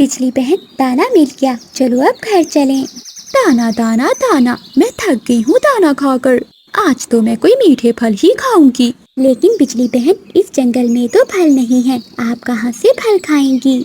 बिजली बहन, दाना मिल गया, चलो अब घर चलें। दाना दाना दाना, मैं थक गई हूँ दाना खाकर। आज तो मैं कोई मीठे फल ही खाऊंगी। लेकिन बिजली बहन, इस जंगल में तो फल नहीं है, आप कहाँ से फल खाएंगी?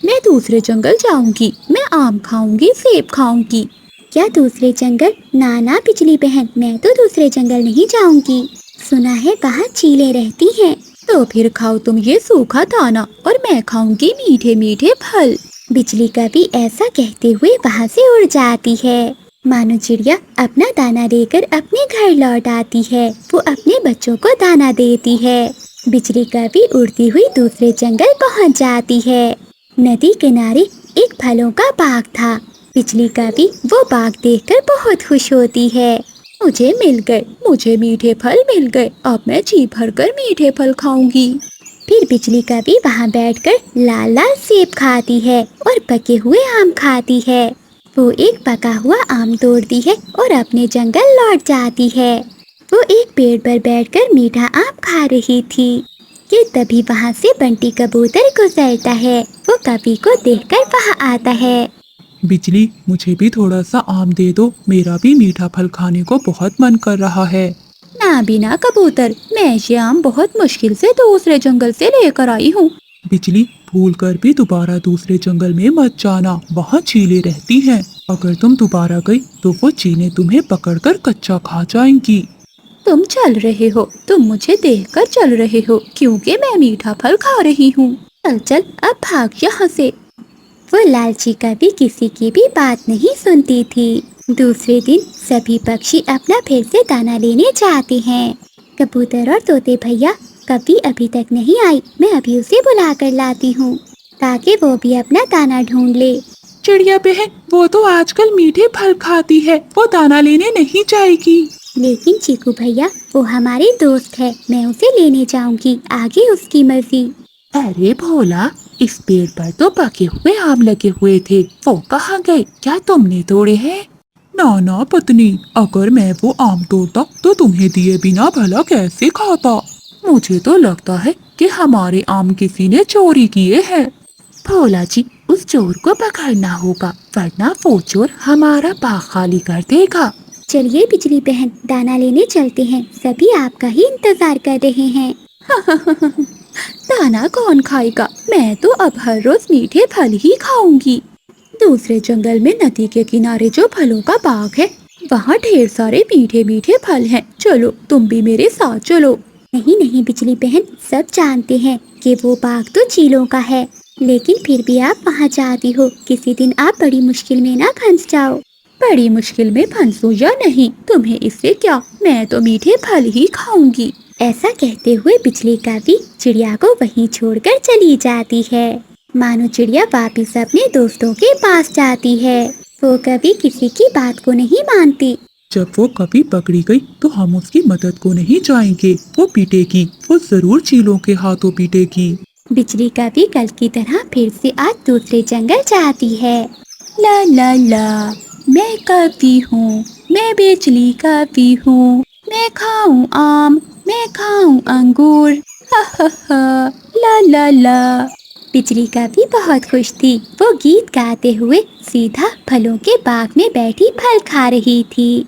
मैं दूसरे जंगल जाऊंगी, मैं आम खाऊंगी, सेब खाऊंगी। क्या दूसरे जंगल? ना ना बिजली बहन, मैं तो दूसरे जंगल नहीं जाऊंगी। सुना है वहाँ चीलें रहती हैं। तो फिर खाओ तुम ये सूखा दाना और मैं खाऊंगी मीठे मीठे फल। बिजली कभी ऐसा कहते हुए वहाँ से उड़ जाती है। मानो चिड़िया अपना दाना लेकर अपने घर लौट आती है। वो अपने बच्चों को दाना देती है। बिजली कभी उड़ती हुई दूसरे जंगल पहुँच जाती है। नदी किनारे एक फलों का बाग था। बिजली कभी वो बाग देखकर बहुत खुश होती है। मुझे मिल गए, मुझे मीठे फल मिल गए। अब मैं जी भर कर मीठे फल खाऊंगी। फिर बिजली कभी वहाँ बैठकर लाल लाल सेब खाती है और पके हुए आम खाती है। वो एक पका हुआ आम तोड़ती है और अपने जंगल लौट जाती है। वो एक पेड़ पर बैठकर मीठा आम खा रही थी कि तभी वहाँ से बंटी कबूतर गुजरता है। वो कभी को देखकर वहाँ आता है। बिजली, मुझे भी थोड़ा सा आम दे दो, मेरा भी मीठा फल खाने को बहुत मन कर रहा है। ना बिना कबूतर, मैं ये आम बहुत मुश्किल से दूसरे जंगल से लेकर आई हूँ। बिजली, भूल कर भी दोबारा दूसरे जंगल में मत जाना, वहाँ चीलें रहती हैं। अगर तुम दोबारा गई तो वो चीलें तुम्हें पकड़कर कच्चा खा जाएंगी। तुम चल रहे हो, तुम मुझे देखकर चल रहे हो, क्योंकि मैं मीठा फल खा रही हूँ। चल चल, अब भाग यहाँ से। वो लालची कभी किसी की भी बात नहीं सुनती थी। दूसरे दिन सभी पक्षी अपना फिर से दाना लेने जाते हैं। कबूतर और तोते भैया कभी अभी तक नहीं आई। मैं अभी उसे बुला कर लाती हूँ ताकि वो भी अपना दाना ढूंढ ले। चिड़िया बहन, वो तो आजकल मीठे फल खाती है, वो दाना लेने नहीं जाएगी। लेकिन चीकू भैया, वो हमारी दोस्त है, मैं उसे लेने जाऊंगी, आगे उसकी मर्जी। अरे भोला, इस पेड़ पर तो पके हुए आम लगे हुए थे, वो कहाँ गए? क्या तुमने तोड़े हैं? ना ना पत्नी, अगर मैं वो आम तोड़ता तो तुम्हें दिए बिना भला कैसे खाता? मुझे तो लगता है कि हमारे आम किसी ने चोरी किए हैं। भोला जी, उस चोर को पकड़ना होगा, वरना वो चोर हमारा बाग खाली कर देगा। चलिए बिजली बहन, दाना लेने चलते हैं, सभी आपका ही इंतजार कर रहे हैं। दाना कौन खाएगा? मैं तो अब हर रोज मीठे फल ही खाऊंगी। दूसरे जंगल में नदी के किनारे जो फलों का बाग है, वहाँ ढेर सारे मीठे मीठे फल हैं। चलो तुम भी मेरे साथ चलो। नहीं नहीं बिजली बहन, सब जानते हैं कि वो बाग तो चीलों का है, लेकिन फिर भी आप वहाँ जाती हो। किसी दिन आप बड़ी मुश्किल में ना फंस जाओ। बड़ी मुश्किल में फंसू या नहीं, तुम्हें इससे क्या, मैं तो मीठे फल ही खाऊंगी। ऐसा कहते हुए बिजली कभी चिड़िया को वहीं छोड़कर चली जाती है। मानो चिड़िया वापिस अपने दोस्तों के पास जाती है। वो कभी किसी की बात को नहीं मानती। जब वो कभी पकड़ी गई तो हम उसकी मदद को नहीं जाएंगे, वो पीटेगी, वो जरूर चीलों के हाथों पीटेगी। बिजली कभी कल की तरह फिर से आज दूसरे जंगल जाती है। ला ला ला, मैं कभी हूँ, मैं बिजली कभी हूँ, मैं खाऊं आम, मैं खाऊं अंगूर, हा हा हा, ला ला ला। बिजली कभी बहुत खुश थी। वो गीत गाते हुए सीधा फलों के बाग में बैठी फल खा रही थी।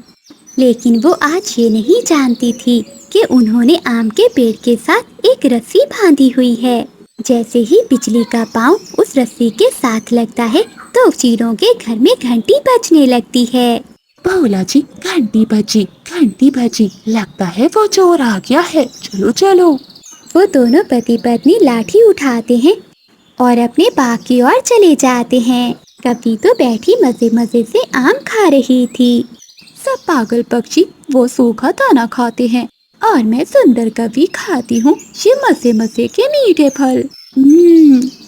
लेकिन वो आज ये नहीं जानती थी कि उन्होंने आम के पेड़ के साथ एक रस्सी बांधी हुई है। जैसे ही बिजली का पाँव उस रस्सी के साथ लगता है तो चीलों के घर में घंटी बजने लगती है। भोला जी, घंटी बजी, घंटी बजी, लगता है वो चोर आ गया है, चलो चलो। वो दोनों पति पत्नी लाठी उठाते हैं और अपने बाग की ओर चले जाते हैं। कभी तो बैठी मजे मजे से आम खा रही थी। सब पागल पक्षी वो सूखा दाना खाते हैं और मैं सुंदर कभी खाती हूँ ये मजे मजे के मीठे फल।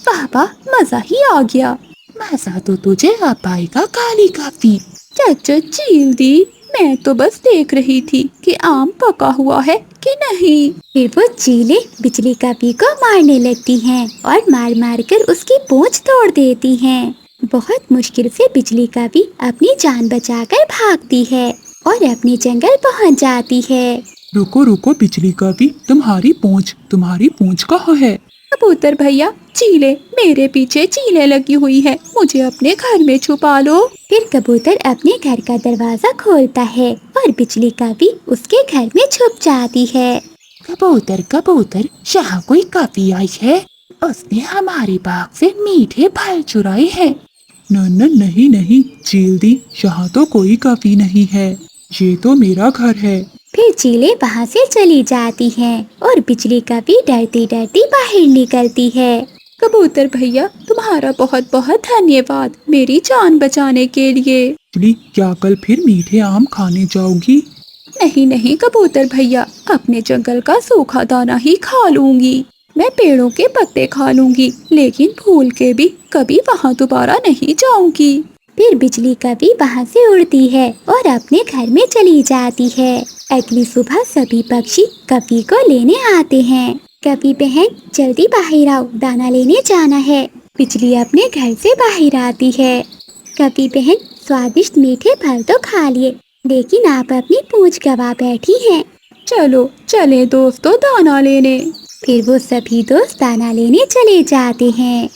वाह वाह, मजा ही आ गया। मजा तो तुझे अब आएगा काली काफी। चाचा चील दी, मैं तो बस देख रही थी कि आम पका हुआ है कि नहीं। फिर वो चीलें बिजली कभी को मारने लगती हैं और मार मार कर उसकी पूंछ तोड़ देती हैं। बहुत मुश्किल से बिजली कभी अपनी जान बचाकर भागती है और अपने जंगल पहुंच जाती है। रुको रुको बिजली काफी, तुम्हारी पूंछ कहाँ है? कबूतर भैया, चीले, मेरे पीछे चीले लगी हुई है, मुझे अपने घर में छुपा लो। फिर कबूतर अपने घर का दरवाजा खोलता है और बिजली का भी उसके घर में छुप जाती है। कबूतर कबूतर, यहाँ कोई कवि आई है, उसने हमारे बाग से मीठे फल चुराए हैं। न नहीं नहीं चील दी, यहाँ तो कोई कवि नहीं है, ये तो मेरा घर है। फिर चीले वहाँ से चली जाती हैं और बिजली का भी डरती डरती बाहर निकलती है। कबूतर भैया, तुम्हारा बहुत बहुत धन्यवाद मेरी जान बचाने के लिए। बिजली, क्या कल फिर मीठे आम खाने जाओगी? नहीं नहीं कबूतर भैया, अपने जंगल का सूखा दाना ही खा लूंगी। मैं पेड़ों के पत्ते खा लूंगी, लेकिन भूल के भी कभी वहाँ दोबारा नहीं जाऊंगी। फिर बिजली कभी वहाँ से उड़ती है और अपने घर में चली जाती है। अगली सुबह सभी पक्षी कवि को लेने आते हैं। कवि बहन, जल्दी बाहर आओ, दाना लेने जाना है। बिजली अपने घर से बाहर आती है। कवि बहन, स्वादिष्ट मीठे फल तो खा लिए, लेकिन आप अपनी पूंछ गवा बैठी हैं। चलो चले दोस्तों दाना लेने। फिर वो सभी दोस्त दाना लेने चले जाते हैं।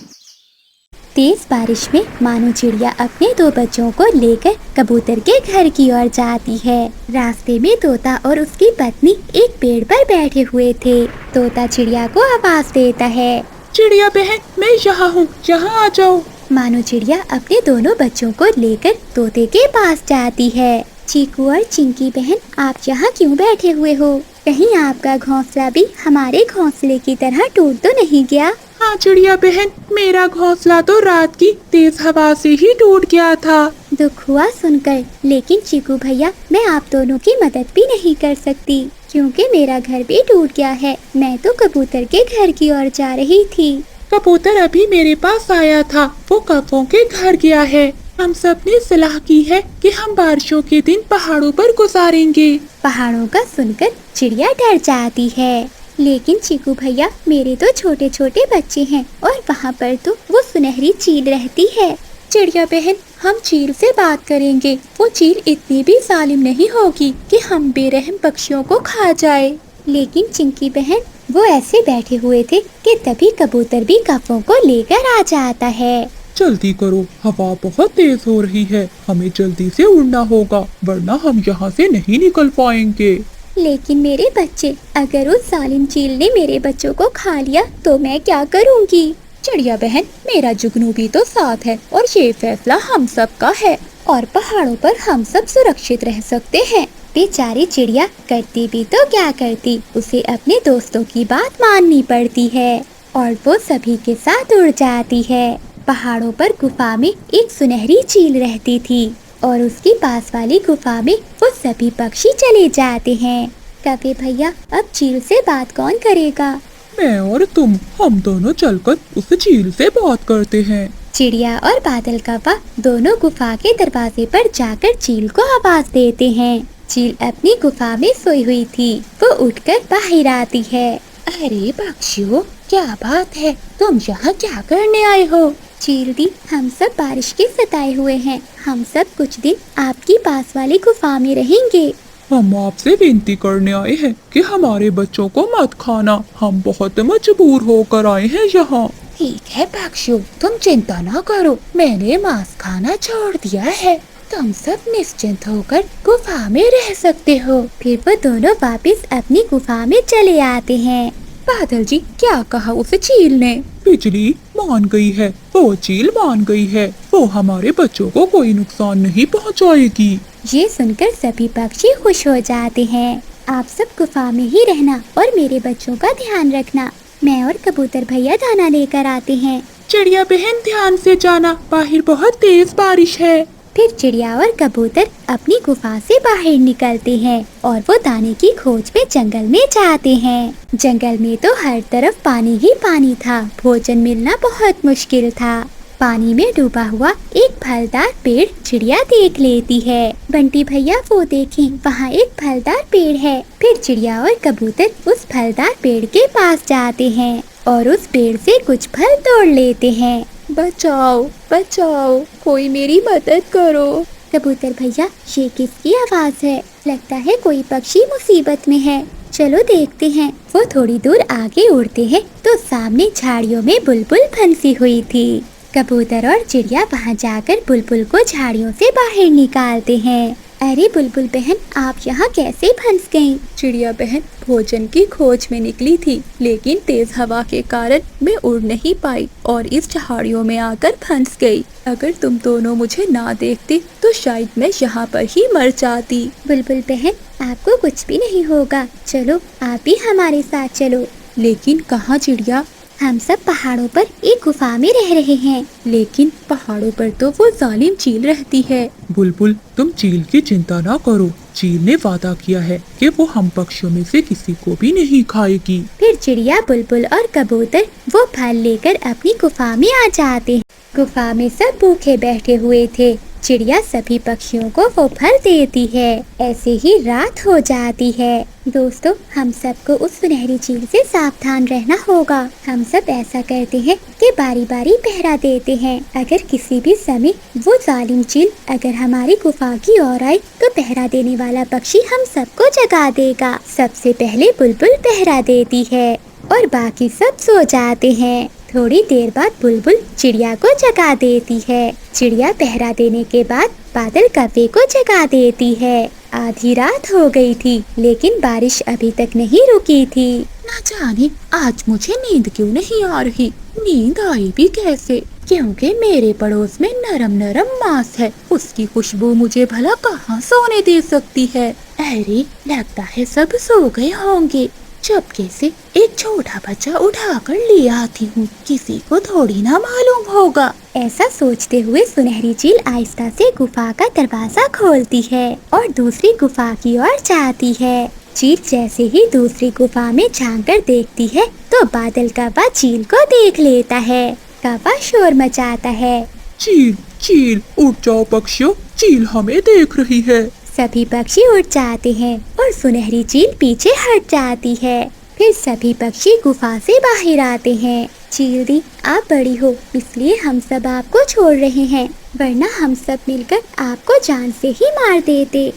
तेज बारिश में मानो चिड़िया अपने दो बच्चों को लेकर कबूतर के घर की ओर जाती है। रास्ते में तोता और उसकी पत्नी एक पेड़ पर बैठे हुए थे। तोता चिड़िया को आवाज देता है, चिड़िया बहन, मैं यहाँ हूँ, यहाँ आ जाओ। मानो चिड़िया अपने दोनों बच्चों को लेकर तोते के पास जाती है। चीकू और चिंकी बहन, आप यहाँ क्यों बैठे हुए हो? कहीं आपका घोंसला भी हमारे घोंसले की तरह टूट तो नहीं गया? हाँ चिड़िया बहन, मेरा घोंसला तो रात की तेज हवा से ही टूट गया था। दुख हुआ सुनकर, लेकिन चीकू भैया, मैं आप दोनों की मदद भी नहीं कर सकती, क्योंकि मेरा घर भी टूट गया है। मैं तो कबूतर के घर की ओर जा रही थी। कबूतर अभी मेरे पास आया था, वो कौवों के घर गया है। हम सब ने सलाह की है कि हम बारिशों के दिन पहाड़ों पर गुजारेंगे। पहाड़ों का सुनकर चिड़िया डर जाती है। लेकिन चीकू भैया, मेरे तो छोटे छोटे बच्चे हैं और वहाँ पर तो वो सुनहरी चील रहती है। चिड़िया बहन, हम चील से बात करेंगे। वो चील इतनी भी जालिम नहीं होगी कि हम बेरहम पक्षियों को खा जाए। लेकिन चिंकी बहन, वो ऐसे बैठे हुए थे कि तभी कबूतर भी कौवों को लेकर आ जाता है। जल्दी करो, हवा बहुत तेज हो रही है, हमें जल्दी से उड़ना होगा, वरना हम यहाँ से नहीं निकल पाएंगे। लेकिन मेरे बच्चे, अगर उस जालिम चील ने मेरे बच्चों को खा लिया तो मैं क्या करूँगी? चिड़िया बहन, मेरा जुगनू भी तो साथ है और ये फैसला हम सब का है, और पहाड़ों पर हम सब सुरक्षित रह सकते हैं। बेचारी चिड़िया करती भी तो क्या करती, उसे अपने दोस्तों की बात माननी पड़ती है और वो सभी के साथ उड़ जाती है। पहाड़ों पर गुफा में एक सुनहरी चील रहती थी और उसकी पास वाली गुफा में वो सभी पक्षी चले जाते हैं। कवि भैया, अब चील से बात कौन करेगा? मैं और तुम, हम दोनों चलकर उस चील से बात करते हैं। चिड़िया और बादल कौवा दोनों गुफा के दरवाजे पर जाकर चील को आवाज देते हैं। चील अपनी गुफा में सोई हुई थी, वो उठकर बाहर आती है। अरे पक्षियों, क्या बात है, तुम यहाँ क्या करने आए हो? चील दी, हम सब बारिश के सताए हुए हैं, हम सब कुछ दिन आपकी पास वाली गुफा में रहेंगे। हम आपसे विनती करने आए हैं कि हमारे बच्चों को मत खाना, हम बहुत मजबूर होकर आए हैं यहाँ। ठीक है पक्षियों, तुम चिंता ना करो, मैंने मांस खाना छोड़ दिया है, तुम सब निश्चिंत होकर गुफा में रह सकते हो। फिर वो दोनों वापस अपनी गुफा में चले आते हैं। बादल जी, क्या कहा उस चील ने? बिजली मान गई है, वो चील मान गई है, वो हमारे बच्चों को कोई नुकसान नहीं पहुँचाएगी। ये सुनकर सभी पक्षी खुश हो जाते हैं। आप सब गुफा में ही रहना और मेरे बच्चों का ध्यान रखना। मैं और कबूतर भैया दाना लेकर आते हैं। चिड़िया बहन, ध्यान से जाना, बाहर बहुत तेज बारिश है। फिर चिड़िया और कबूतर अपनी गुफा से बाहर निकलते हैं और वो दाने की खोज में जंगल में जाते हैं। जंगल में तो हर तरफ पानी ही पानी था, भोजन मिलना बहुत मुश्किल था। पानी में डूबा हुआ एक फलदार पेड़ चिड़िया देख लेती है। बंटी भैया, वो देखें, वहाँ एक फलदार पेड़ है। फिर चिड़िया और कबूतर उस फलदार पेड़ के पास जाते हैं और उस पेड़ से कुछ फल तोड़ लेते हैं। बचाओ बचाओ, कोई मेरी मदद करो। कबूतर भैया, ये किसकी आवाज है? लगता है कोई पक्षी मुसीबत में है। चलो देखते हैं। वो थोड़ी दूर आगे उड़ते हैं तो सामने झाड़ियों में बुलबुल फंसी हुई थी। कबूतर और चिड़िया वहाँ जाकर बुलबुल को झाड़ियों से बाहर निकालते हैं। अरे बुलबुल बहन, आप यहाँ कैसे फंस गईं? चिड़िया बहन भोजन की खोज में निकली थी, लेकिन तेज हवा के कारण मैं उड़ नहीं पाई और इस झाड़ियों में आकर फंस गई। अगर तुम दोनों मुझे ना देखते तो शायद मैं यहाँ पर ही मर जाती। बुलबुल बहन, आपको कुछ भी नहीं होगा। चलो आप भी हमारे साथ चलो। लेकिन कहाँ चिड़िया? हम सब पहाड़ों पर एक गुफा में रह रहे हैं। लेकिन पहाड़ों पर तो वो जालिम चील रहती है। बुलबुल, तुम चील की चिंता ना करो। चील ने वादा किया है कि वो हम पक्षियों में से किसी को भी नहीं खाएगी। फिर चिड़िया, बुलबुल और कबूतर वो फल लेकर अपनी गुफा में आ जाते हैं। गुफा में सब भूखे बैठे हुए थे। चिड़िया सभी पक्षियों को वो फल देती है। ऐसे ही रात हो जाती है। दोस्तों, हम सबको उस सुनहरी झील से सावधान रहना होगा। हम सब ऐसा करते हैं कि बारी बारी पहरा देते हैं। अगर किसी भी समय वो जालिम चील अगर हमारी गुफा की ओर आए तो पहरा देने वाला पक्षी हम सबको जगा देगा। सबसे पहले बुलबुल पहरा देती है और बाकी सब सो जाते हैं। थोड़ी देर बाद बुलबुल चिड़िया को जगा देती है। चिड़िया पहरा देने के बाद बादल कव्वे को जगा देती है। आधी रात हो गई थी, लेकिन बारिश अभी तक नहीं रुकी थी। ना जाने आज मुझे नींद क्यों नहीं आ रही। नींद आई भी कैसे? क्योंकि मेरे पड़ोस में नरम नरम मांस है। उसकी खुशबू मुझे भला कहाँ सोने दे सकती है। अरे लगता है सब सो गए होंगे। चुपके से एक छोटा बच्चा उठाकर ले आती हूँ, किसी को थोड़ी ना मालूम होगा। ऐसा सोचते हुए सुनहरी चील आहिस्ता से गुफा का दरवाजा खोलती है और दूसरी गुफा की ओर जाती है। चील जैसे ही दूसरी गुफा में झांक कर देखती है तो बादल कव्वा चील को देख लेता है। कव्वा शोर मचाता है। चील, चील, उठ जाओ पक्षियों, चील हमें देख रही है। सभी पक्षी उठ जाते हैं और सुनहरी चील पीछे हट जाती है। फिर सभी पक्षी गुफा से बाहर आते हैं। चील दी, आप बड़ी हो इसलिए हम सब आपको छोड़ रहे हैं, वरना हम सब मिलकर आपको जान से ही मार देते।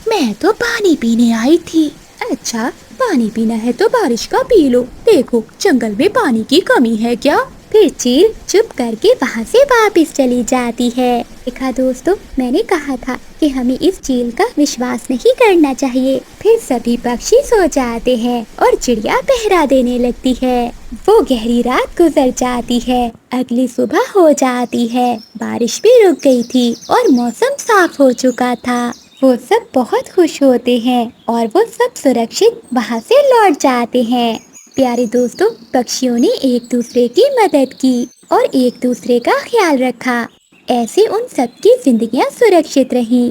मैं तो पानी पीने आई थी। अच्छा, पानी पीना है तो बारिश का पी लो। देखो जंगल में पानी की कमी है क्या? फिर चील चुप करके वहाँ से वापस चली जाती है। देखा दोस्तों, मैंने कहा था कि हमें इस चील का विश्वास नहीं करना चाहिए। फिर सभी पक्षी सो जाते हैं और चिड़िया पहरा देने लगती है। वो गहरी रात गुजर जाती है। अगली सुबह हो जाती है। बारिश भी रुक गई थी और मौसम साफ हो चुका था। वो सब बहुत खुश होते हैं और वो सब सुरक्षित वहाँ से लौट जाते हैं। प्यारे दोस्तों, पक्षियों ने एक दूसरे की मदद की और एक दूसरे का ख्याल रखा। ऐसे उन सबकी जिंदगियां सुरक्षित रहीं।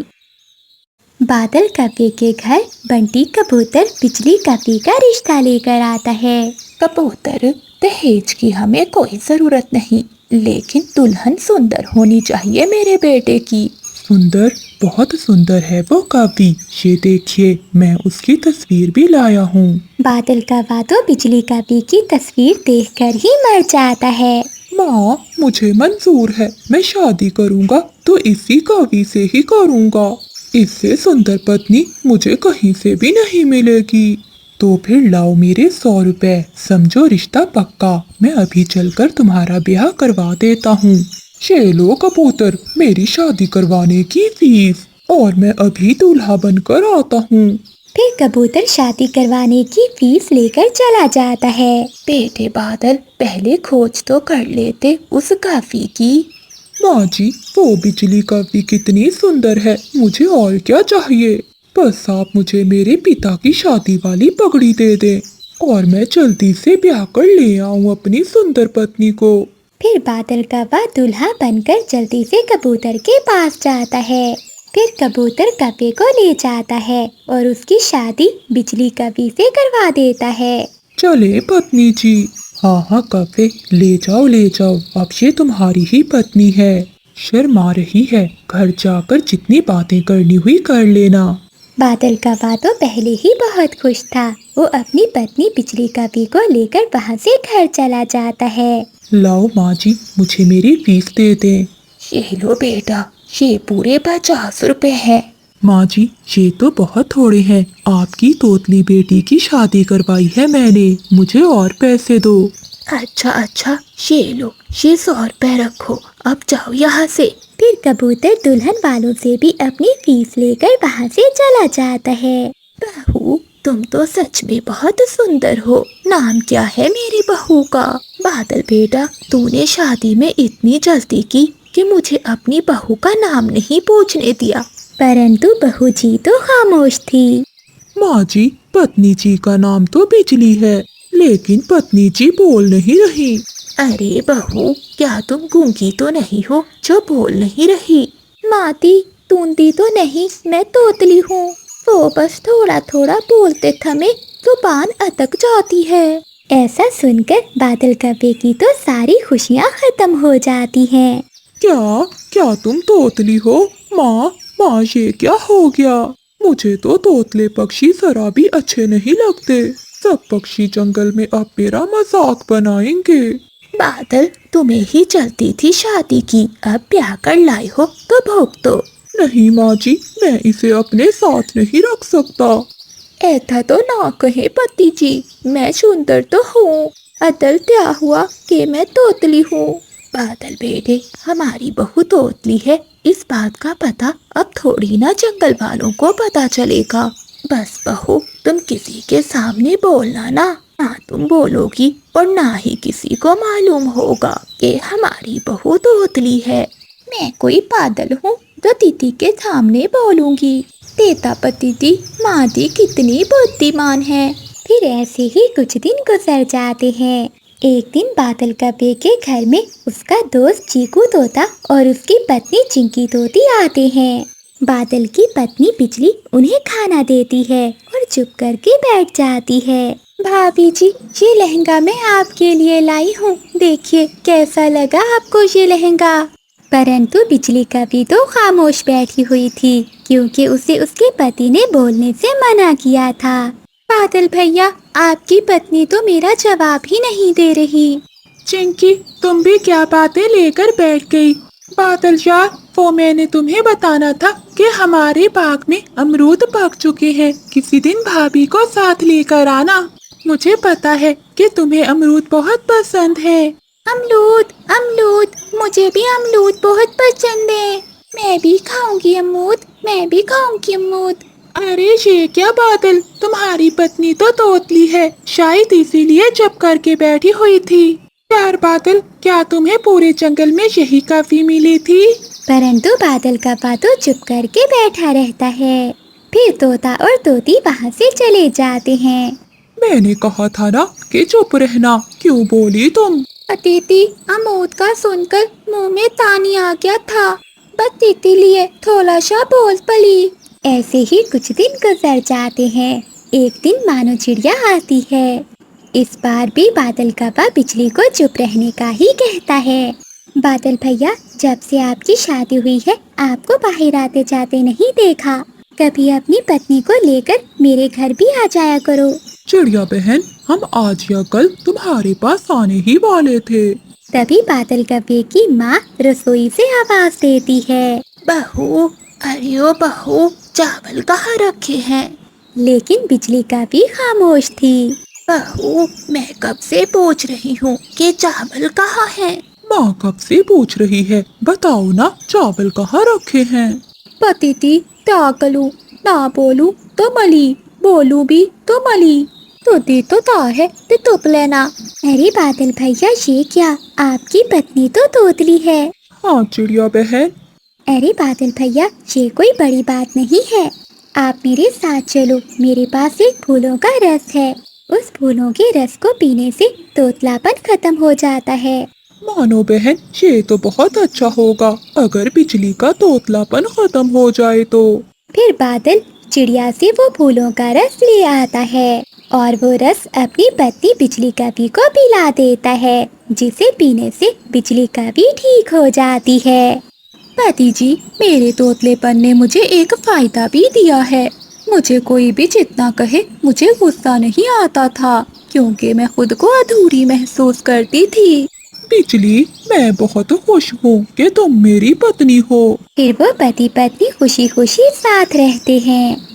बादल कव्वे के घर बंटी कबूतर बिजली कव्वे का रिश्ता लेकर आता है। कबूतर, दहेज की हमें कोई जरूरत नहीं, लेकिन दुल्हन सुंदर होनी चाहिए मेरे बेटे की। सुंदर, बहुत सुंदर है वो कव्वी। ये देखिए, मैं उसकी तस्वीर भी लाया हूँ। बादल कव्वा तो बिजली कव्वे की तस्वीर देखकर ही मर जाता है। माँ, मुझे मंजूर है। मैं शादी करूँगा तो इसी कव्वी से ही करूँगा। इससे सुंदर पत्नी मुझे कहीं से भी नहीं मिलेगी। तो फिर लाओ मेरे 100 रुपए, समझो रिश्ता पक्का। मैं अभी चलकर तुम्हारा ब्याह करवा देता हूँ। ये लो कबूतर, मेरी शादी करवाने की फीस, और मैं अभी दूल्हा बनकर आता हूँ। फिर कबूतर शादी करवाने की फीस लेकर चला जाता है। बेटे बादल, पहले खोज तो कर लेते उस कव्वी की। माँ जी, वो बिजली कव्वी कितनी सुंदर है, मुझे और क्या चाहिए। बस आप मुझे मेरे पिता की शादी वाली पगड़ी दे दें और मैं जल्दी से ब्याह कर ले आऊँ अपनी सुंदर पत्नी को। फिर बादल कव्वा दूल्हा बनकर जल्दी से कबूतर के पास जाता है। फिर कबूतर कव्वे को ले जाता है और उसकी शादी बिजली कव्वी से करवा देता है। चले पत्नी जी। हाँ हाँ कव्वे, ले जाओ ले जाओ, अब ये तुम्हारी ही पत्नी है। शर्मा रही है, घर जाकर जितनी बातें करनी हुई कर लेना। बादल कव्वा तो पहले ही बहुत खुश था। वो अपनी पत्नी बिजली कव्वी को लेकर वहाँ से घर चला जाता है। लाओ माँ जी, मुझे मेरी फीस दे दें। ये लो बेटा, ये पूरे 50 रुपए है। माँ जी, ये तो बहुत थोड़े हैं। आपकी तोतली बेटी की शादी करवाई है मैंने, मुझे और पैसे दो। अच्छा अच्छा, ये लो, ये 100 रुपए रखो, अब जाओ यहाँ से। फिर कबूतर दुल्हन वालों से भी अपनी फीस लेकर वहाँ से चला जाता है। बहू, तुम तो सच में बहुत सुंदर हो। नाम क्या है मेरी बहू का? बादल बेटा, तूने शादी में इतनी जल्दी की कि मुझे अपनी बहू का नाम नहीं पूछने दिया। परंतु बहू जी तो खामोश थी। माँ जी, पत्नी जी का नाम तो बिजली है, लेकिन पत्नी जी बोल नहीं रही। अरे बहू, क्या तुम गूंगी तो नहीं हो जो बोल नहीं रही? माती तूंदी तो नहीं, मैं तोतली हूँ। वो बस थोड़ा थोड़ा बोलते थमे जुबान अटक जाती है। ऐसा सुनकर बादल कव्वे की तो सारी खुशियाँ खत्म हो जाती हैं। क्या क्या तुम तोतली हो? माँ माँ, ये क्या हो गया? मुझे तो तोतले पक्षी जरा भी अच्छे नहीं लगते। सब पक्षी जंगल में अब मेरा मजाक बनाएंगे। बादल, तुम्हें ही चलती थी शादी की, अब ब्याह कर लाई हो तो भुगतो। नहीं माँ जी, मैं इसे अपने साथ नहीं रख सकता। ऐसा तो ना कहे पति जी, मैं सुंदर तो हूँ। अदल क्या हुआ कि मैं तोतली हूँ। बादल बेटे, हमारी बहू तोतली है, इस बात का पता अब थोड़ी ना जंगल वालों को पता चलेगा। बस बहू, तुम किसी के सामने बोलना ना तुम बोलोगी और ना ही किसी को मालूम होगा कि हमारी बहू तोतली है। मैं कोई पागल हूँ तो दीदी के सामने बोलूंगी। देता पति दी, माँ दी कितनी बुद्धिमान है। फिर ऐसे ही कुछ दिन गुजर जाते हैं। एक दिन बादल कव्वे के घर में उसका दोस्त चीकू तोता और उसकी पत्नी चिंकी तोती आते हैं। बादल की पत्नी बिजली उन्हें खाना देती है और चुप करके बैठ जाती है। भाभी जी, ये लहंगा मैं आपके लिए लाई हूँ, देखिए कैसा लगा आपको ये लहंगा। परंतु बिजली कभी तो खामोश बैठी हुई थी, क्योंकि उसे उसके पति ने बोलने से मना किया था। बादल भैया, आपकी पत्नी तो मेरा जवाब ही नहीं दे रही। चिंकी, तुम भी क्या बातें लेकर बैठ गई? बादल यार, वो मैंने तुम्हें बताना था कि हमारे बाग में अमरूद पक चुके हैं, किसी दिन भाभी को साथ लेकर आना। मुझे पता है कि तुम्हें अमरूद बहुत पसंद है। अमरूद अमरूद, मुझे भी अमरूद बहुत पसंद है। मैं भी खाऊंगी अमरूद, मैं भी खाऊंगी अमरूद। अरे ये क्या बादल, तुम्हारी पत्नी तो तोतली है, शायद इसीलिए चुप करके बैठी हुई थी। यार बादल, क्या तुम्हें पूरे जंगल में यही काफी मिली थी? परंतु बादल का पातो चुप करके बैठा रहता है। फिर तोता और तोती वहाँ से चले जाते हैं। मैंने कहा था ना कि चुप रहना, क्यों बोली तुम? अतिथि, अमरूद का सुनकर मुंह में पानी आ गया था, बस इसीलिए थोड़ा सा बोल पड़ी। ऐसे ही कुछ दिन गुजर जाते हैं। एक दिन मानो चिड़िया आती है। इस बार भी बादल कव्वा बिजली को चुप रहने का ही कहता है। बादल भैया, जब से आपकी शादी हुई है आपको बाहर आते जाते नहीं देखा। कभी अपनी पत्नी को लेकर मेरे घर भी आ जाया करो। चिड़िया बहन, हम आज या कल तुम्हारे पास आने ही वाले थे। तभी बादल कव्वे की माँ रसोई से आवाज देती है। बहू, अरे ओ बहू, चावल कहाँ रखे हैं? लेकिन बिजली कव्वी खामोश थी। बहू, मैं कब से पूछ रही हूँ कि चावल कहाँ हैं? माँ कब से पूछ रही है, बताओ ना चावल कहाँ रखे हैं? पतिति, क्या करूं, ना बोलूं तो मली, बोलूं भी तो मली। तो दी तो ता है ते तुप लेना। अरे बादल भैया, ये क्या, आपकी पत्नी तो तोतली है। हाँ चिड़िया बहन। अरे बादल भैया, ये कोई बड़ी बात नहीं है। आप मेरे साथ चलो, मेरे पास एक फूलों का रस है। उस फूलों के रस को पीने से तोतलापन खत्म हो जाता है। मानो बहन, ये तो बहुत अच्छा होगा अगर बिजली का तोतलापन खत्म हो जाए तो। फिर बादल चिड़िया से वो फूलों का रस ले आता है और वो रस अपनी पत्नी बिजली कव्वी को पिला देता है, जिसे पीने से बिजली कव्वी ठीक हो जाती है। पति जी, मेरे तोतलेपन ने मुझे एक फायदा भी दिया है। मुझे कोई भी जितना कहे मुझे गुस्सा नहीं आता था, क्योंकि मैं खुद को अधूरी महसूस करती थी। बिजली, मैं बहुत खुश हूँ कि तुम मेरी पत्नी हो। फिर वो पति पत्नी खुशी खुशी साथ रहते हैं।